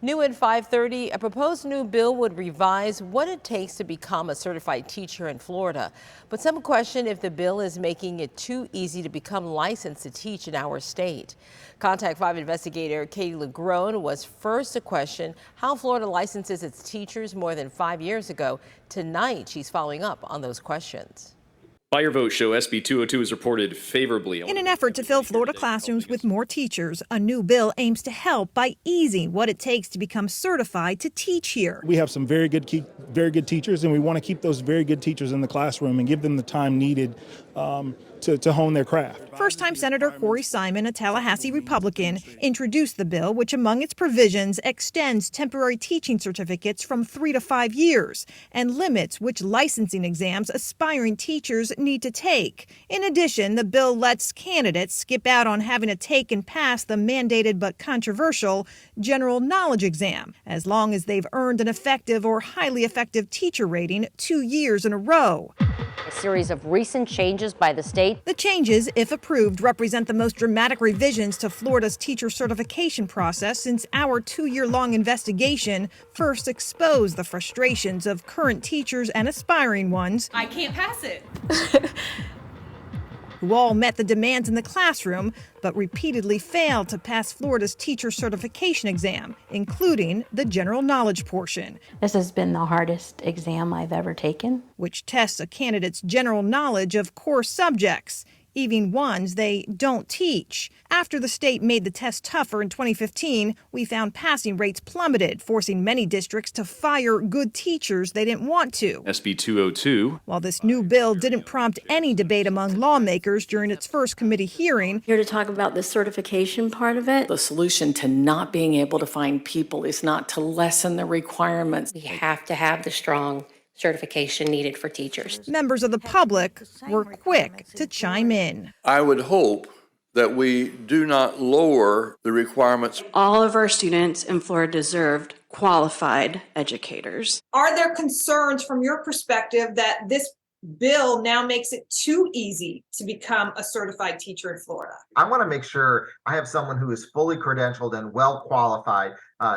New at 5:30, a proposed new bill would revise what it takes to become a certified teacher in Florida. But some question if the bill is making it too easy to become licensed to teach in our state. Contact 5 investigator Katie LeGrone was first to question how Florida licenses its teachers more than 5 years ago. Tonight, she's following up on those questions. By your vote, show SB 202 is reported favorably. In an effort to fill Florida classrooms with more teachers, a new bill aims to help by easing what it takes to become certified to teach here. We have some very good teachers, and we want to keep those very good teachers in the classroom and give them the time needed to hone their craft. First-time Senator Corey Simon, a Tallahassee Republican, introduced the bill, which among its provisions extends temporary teaching certificates from 3 to 5 years and limits which licensing exams aspiring teachers need to take. In addition, the bill lets candidates skip out on having to take and pass the mandated but controversial general knowledge exam, as long as they've earned an effective or highly effective teacher rating 2 years in a row. A series of recent changes by the state. The changes, if approved, represent the most dramatic revisions to Florida's teacher certification process since our 2-year-long investigation first exposed the frustrations of current teachers and aspiring ones. I can't pass it. Who all met the demands in the classroom, but repeatedly failed to pass Florida's teacher certification exam, including the general knowledge portion. This has been the hardest exam I've ever taken, which tests a candidate's general knowledge of core subjects, even ones they don't teach. After the state made the test tougher in 2015, we found passing rates plummeted, forcing many districts to fire good teachers they didn't want to. SB 202. While this new bill didn't prompt any debate among lawmakers during its first committee hearing, here to talk about the certification part of it. The solution to not being able to find people is not to lessen the requirements. We have to have the strong certification needed for teachers. Members of the public were quick to chime in. I would hope that we do not lower the requirements. All of our students in Florida deserved qualified educators. Are there concerns from your perspective that this bill now makes it too easy to become a certified teacher in Florida? I want to make sure I have someone who is fully credentialed and well qualified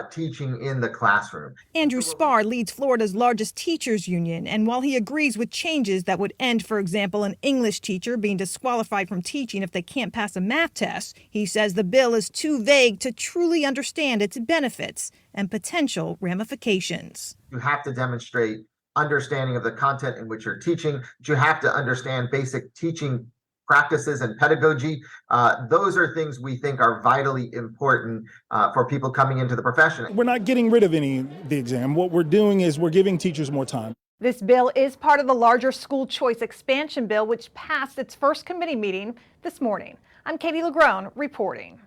teaching in the classroom. Andrew Spar leads Florida's largest teachers union, and while he agrees with changes that would end, for example, an English teacher being disqualified from teaching if they can't pass a math test, he says the bill is too vague to truly understand its benefits and potential ramifications. You have to demonstrate understanding of the content in which you're teaching. You have to understand basic teaching practices and pedagogy. Those are things we think are vitally important for people coming into the profession. We're not getting rid of any of the exam. What we're doing is we're giving teachers more time. This bill is part of the larger school choice expansion bill, which passed its first committee meeting this morning. I'm Katie LeGrone reporting.